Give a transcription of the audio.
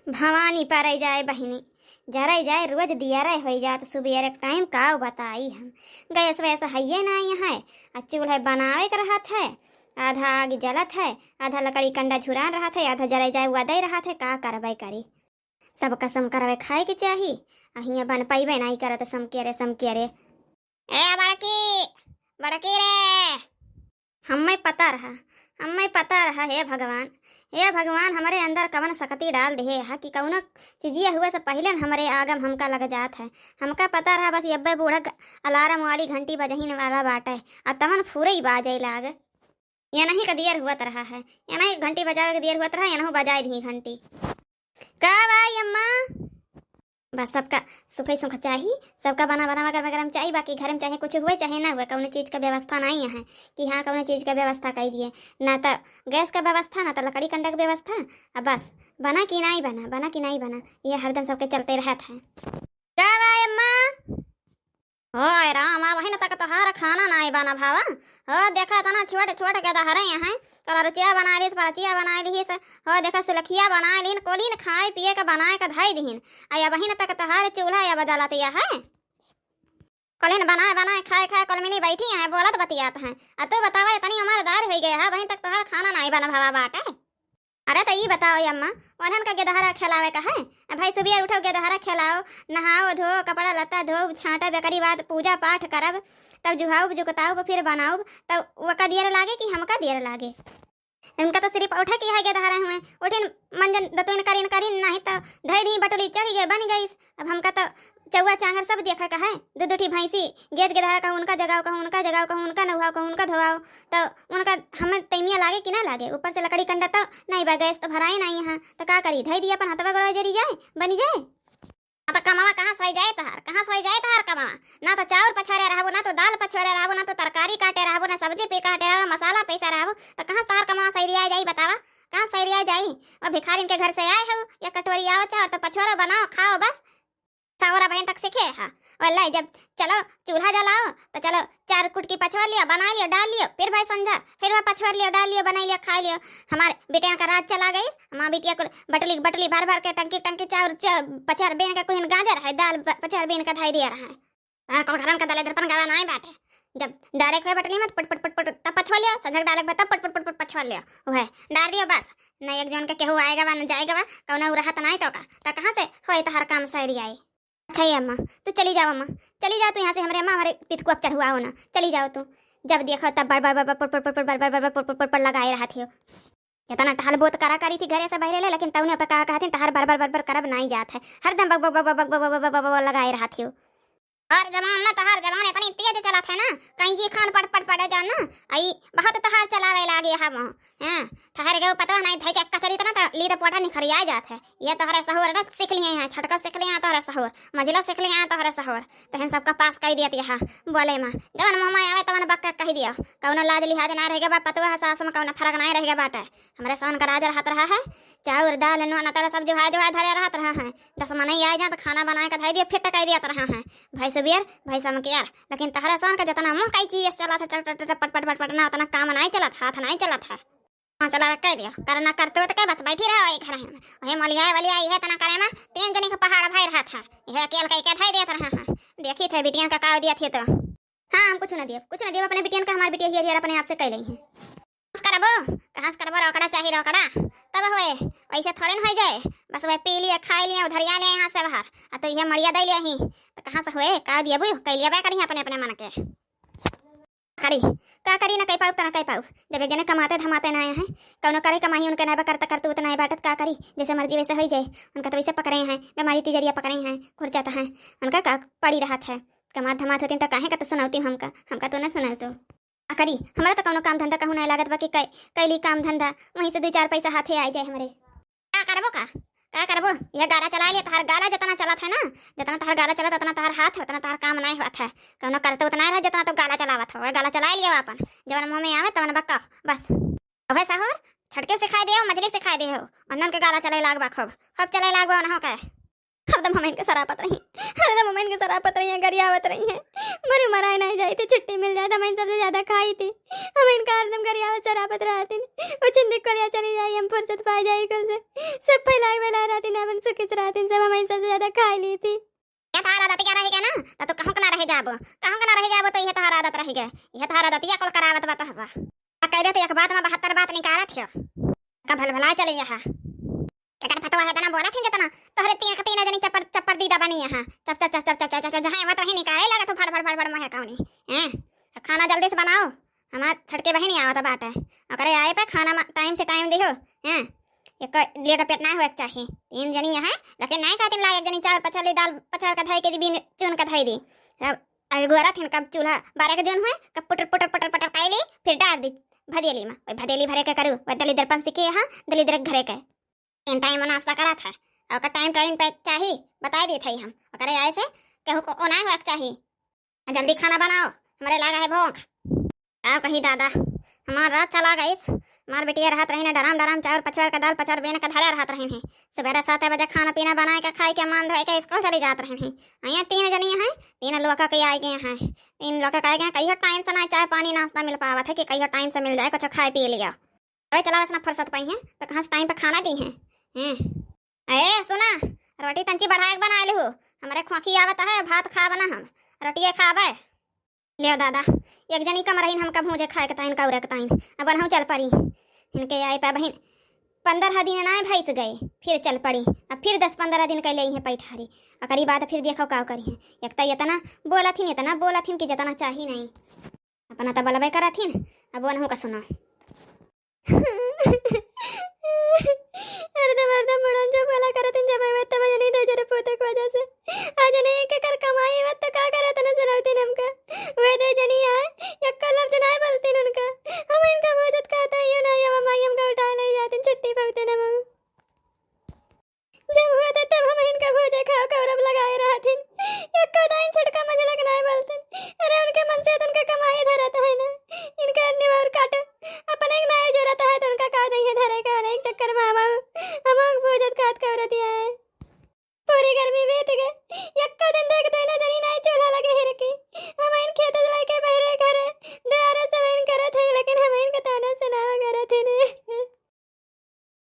भवानी पर जाए बहिनी, जरा जाए रोज दिया रहे हो जात सुबह एक टाइम का बताई हम। गैस वैस है ना यहाँ, चूल्हा बनावे के रहत है, आधा आग जलत है, आधा लकड़ी कंडा झुरान रहा है, आधा जरा जाए उदय रहा है। का करबे करी, सब कसम करवे खाए के चाही। अहिया बन पाइबे नहीं करत समके रे ए बड़की बड़की रे। हमें पता रहा हे भगवान, हे भगवान हमारे अंदर कवन शक्ति डाल दे हा कि कौन चीजिया हुए से पहले हमारे आगम हमका लग जात है। हमका पता रहा बस यब्बे बूढ़ा अलार्म वाली घंटी बजहीन वाला बाटे और तमन फूरे ही बाजे लाग। या नहीं का देर हुआ रहा है, या नहीं घंटी बजावे के देर हुआ रहा, या नहीं बजाए दी घंटी। का भाई अम्मा, बस सबका सुखई सुख चाहिए, सबका बना बना गरम गरम चाहिए। बाकी घर में चाहे कुछ हुए चाहे ना हुए, कौन चीज़ का व्यवस्था नहीं है कि हाँ कौन चीज़ का व्यवस्था कर दिए, ना तो गैस का व्यवस्था ना तो लकड़ी कंडा का व्यवस्था। अब बस बना कि नहीं बना ये हरदम सबके चलते रहत है। का भाई अम्मा, ओए राम आ वही न तक तोहार खाना नहीं बना भावा। हो देखा था ना छोटे छोटे के दहरे यहाँ कल रुचिया बना ली, परचिया बना ली, हो देखा सुलखिया बना लीन, कोलीन खाए पिए का बनाए का धाई दीन। आया वही न तक तहार चूल्हा या बजालतिया है, कोलीन बनाए खाए कल मिली बैठी है बोलत बतियात है। अब तू बतावा इतनी उम्र दार हो गया है, वहीं तक तोहार खाना नहीं बना भावा बाटे। अरे तो ये बताओ अम्मा, ओनहन का गेदहरा खिलावे का है भाई? सुबह उठो गेदहरा खिलाओ, नहाओ धो, कपड़ा लत्ता धो, छाँटा बेकरी बाद पूजा पाठ करब, तब जुहाओ जुकताओ फिर बनाओ, तब वका देर लागे कि हमका देर लागे? उनका तो सिर्फ उठा के है गेदहरा हुए, उठिन मंजन दतुन करीन नहीं तो धई दी बटोली चढ़ी गए बन गई। अब हमका तो चौवा चांगर सब देखा का है, दूध उठी भैंसी गेद गेदहरा का उनका जगाओ, कहूँ उनका जगाओ, कहूँ उनका नहाओ, कहूँ उनका धोआओ, तो उनका हमें तैमिया लागे कि ना लागे? ऊपर से लकड़ी कंडा तो नहीं बा, गैस तो भराए नहीं यहाँ, तो का करी? धई दी अपन हथवा गोड़ा जरी जाए बनी जाए। तो कमावा कहाँ सोई जाए तहार कमावा? ना तो चाउर पछारे रहबो, ना तो दाल पछारे रहबो, ना तो तरकारी काटे रहबो, ना सब्जी पे काटे रहबो, मसाला पैसा रहबो, तो कहाँ तहार कमावा सही जाई बतावा? कहाँ सही जाई? और भिखारिन के घर से आए हो या कटोरी आओ चाउर तो पछोरो बनाओ खाओ बस। सावरा बहन तक सीखे हा वल्लाई, जब चलो चूल्हा जलाओ तो चलो चार कुटकी पछवा लियो, बना लियो, डाल लियो, फिर भाई संझा फिर वह पछवर लियो, डाल लियो, बना लियो, खा लियो। हमारे बेटिया का राज चला गई, हमारी बेटिया को बटली भर भर के टंकी चाउर पचार बेन का कुछ गाजर है, दाल पचार बेन का धाई दिया रहा है। घरन का दले दर्पण गावा नहीं बाटे, जब डायरेक्ट है बटली में पट पट पट पट तब पछवा लियो, संझा डायरेक्ट तब पट पट पट पट पछवा लियो, वह डाल दियो बस। नहीं एक जन के केहू आएगा वा न जाएगा वा, कौन रहत नहीं तो का कहाँ से होए तो हर काम सही आई। अच्छा ये अम्मा तू चली जाओ, अम्मा चली जाओ, तू यहाँ से हमारे अम्मा हमारे पित को अब चढ़ुआ हो ना, चली जाओ तू। जब देखो तब बड़ लगाए रहा थी, इतना टहल बहुत करा करी थी घरे से बहरे, लेकिन तउने पे कहा कहती तहार बर करब नहीं जात है, हरदम bug bug bug bug bug लगाए रहा थी। और जमाना तहार जमाने इतनी तेज चला था ना, कहीं जी खान पट पड़े जान ना आई बहुत तहार चलावे लागे हम हैं। ठहर गए पता नहीं धई के कचरी तना तो ली तो पोटा निखरिया जात है। ये तोहरे सहूर ना सीख लिए हैं, छटका सीख लिए हैं तोहरे सहूर, मझिला सीख लिए हैं तोहरे सहूर, तहन सबका पास कह दिया यहाँ बोले माँ जवन मुँह आवे तवन बक्का कह दिया, कौन लाज लिहाज ना रहेगा बा पतवा सास में कौन फर्क नहीं रहेगा बाटे। हमारे सन का राज रहत रहा है, चाउर दाल नून तरह सब जो है धरे रहत रहा है, 10 नहीं आ जाए तो खाना बनाए का धाई दिया फिर टकाई दिया रहा है भाई सुबियर भाई समकियार। लेकिन तहरा सन का जितना मुँह कई चीज चला था पट ना उतना काम नहीं चला था, हाथ नहीं चला था। हाँ चला कह दिया करना करते तो क्या बस बैठी रहो घर में, वही मलिया वलिया है तना करे में 3 जनी का पहाड़ भाई रहा था, यह अकेल कई के धाई देता रहा है। देखी थे बिटियान का का दिया थे तो हाँ हम कुछ ना दिया अपने बिटियान का, हमारी बिटिया ही अपने आप से कह लेंगे कहाँ से करबो रोकड़ा चाहिए रोकड़ा तब होए, वैसे थोड़े न हो जाए बस वह पी लिया खा लिया उधरिया लिया यहाँ से बाहर, तो यह मरिया दे लिया ही तो कहाँ से होए का दिया बू कह लिया करी अपने अपने मन के करी का करी ना कह पाऊ तो ना कह पाऊ। जब एक जने कमाते धमाते ना हैं, कौन करे कमाई उनके ना करते उतना ही बाटत का करी, जैसे मर्जी वैसे हो जाए। उनका तो वैसे पकड़े हैं बीमारी तिजरिया पकड़े हैं खुर जाता है, उनका का पड़ी रहा है कमात धमात होती तो काहे का तो सुनाती हमका तो ना सुनाऊ तो करी। हमारा तो कौनो काम धंधा कहूँ नहीं लागत बाकी कैली काम धंधा वहीं से 2-4 पैसा हाथे आ जाए हमारे। क्या करबो यह गाला चला लिया, तहार गाला जितना चला था ना, जितना तहार गाला चला उतना तहार हाथ उतना तहार काम नहीं हुआ था, कौनो करते उतना रहा जितना तो गाला चलावा था, वह गाला चला लिया अपन जब मुँह में आवे तवन बक्का बस। अभय साहूर छटके सिखाई दे मछली सिखाई दे हो, अन्न के गाला चले लाग बा खूब चले लाग बा ना हो हरदम हम इनके सरापत रही, हरदम हम इनके सरापत रही हैं, गरियावत रही हैं। मरी मराई नहीं जाई थी, छुट्टी मिल जाए तो हम इन सबसे ज्यादा खाई थी। हम इनका हरदम गरियावत सरापत रहती, वो चिंदी को लिया चली जाई, हम फुर्सत पा जाई कल से सब फैलाई वैलाई रहती ना, अपन सुखित रहती, सब हम इन सबसे ज्यादा खाई ली थी। ये तोहार आदत क्या रहेगा ना, तो कहूं का ना रह जाबो, कहूं का ना रह जाबो, तो ये तोहार आदत रहेगा, ये तोहार आदत ये कुल करावत बता हसा। कह देते एक बात में 72 बात निकारत हो, का भलभला चली यहां ककर फतवा है तना बोला थे जतना तोहरे तीन का तीन जनी चप्पर चप्पर दीदा बनी यहां, चप चप चप चप चप चप जहां मत रही निकाले लगा तो फड़ फड़ फड़ फड़ मोहे काउनी हैं। खाना जल्दी से बनाओ, हमार छटके बहिनी आवत बाटे, ओकरे आए पे खाना टाइम से टाइम दिहो हैं। एक लेट पेट ना होए चाहिए, तीन जनी है लेकिन नहीं खातिन ला, एक जनी चार पछली दाल पछल का धाई के बिन चुन का धाई दी, अब गोरा थिन कब चूल्हा 12 के जोन हुए कब पुटर पुटर पुटर पुटर काईली फिर डाल दी भदेली में, ओए भदेली भरे के करू ओए दली दर्पण सीखे यहां दली दरक घरे के इन टाइम में नाश्ता करा था, और टाइम टाइम पे चाहिए बता दिए थे हम, ओकरे आए से कहू को ओना हुआ चाहिए, जल्दी खाना बनाओ हमारे लागा है भूख। आओ कहीं दादा हमार रात चला गई, हमार बेटिया रहत रही ने डराम डराम चावल पचवार का दाल पचवार बेन का धरा रहत रही हैं, सवेरे 7 बजे खाना पीना बनाए के खाई के मान धोए के स्कूल चली जात रही हैं। यहाँ 3 जनी हैं, 3 लोग के आए गए हैं, 3 लोग के आए गए, कहीं टाइम से ना चाय पानी नाश्ता मिल पावा था कि कहीं टाइम से मिल जाए कुछ खाए पी लिया, अरे चला ना फुर्सत पाई है तो कहाँ से टाइम पे खाना दी है। ए सुना रोटी तंची बढ़ाए बना लू, हमारे खोखी आवत है भात खा बना, हम रोटिए खावे लियो दादा, एक जनी कम रही हमका भूजे खाए के ताइन कौरे के ताइन, अब हम चल पड़ी इनके आए पे बहन 15 दिन ना भैंस गए, फिर चल पड़ी, अब फिर 10-15 दिन के ले है पैठारी, अकरी बात फिर देखो का करी है। एक तो इतना बोलथिन कि जितना चाहिए नहीं, अपना तो बलबे करथिन, अब वो का सुना अर्धम मुड़न जो भला करथिन जब आवे तब नहीं दे जरे पोतक वजह से आज नहीं के कर कमाई वत तो का करत न सुनावतिन हमका, वे दे जनी है एक कलम जनाय बोलतिन उनका, हम इनका बोझत खाता है ना, ये माई हमका उठा ले जातिन छुट्टी पावते न मम, जब हुआ था तब हम इनका भोजे खाओ कौरब लगाए रहथिन, एक का दाइन छटका मजे लगना है बोलतिन, अरे उनके मन से उनका कमाई धरता है ना, इनका निवार काटो अपन एक नया जो रहता है तो उनका का नहीं है धरे का, एक चक्कर में हम भोजत खात कर दिया है, पूरी गर्मी बीत गई, एक का दिन देख देना जनी नहीं चूल्हा लगे हिरकी,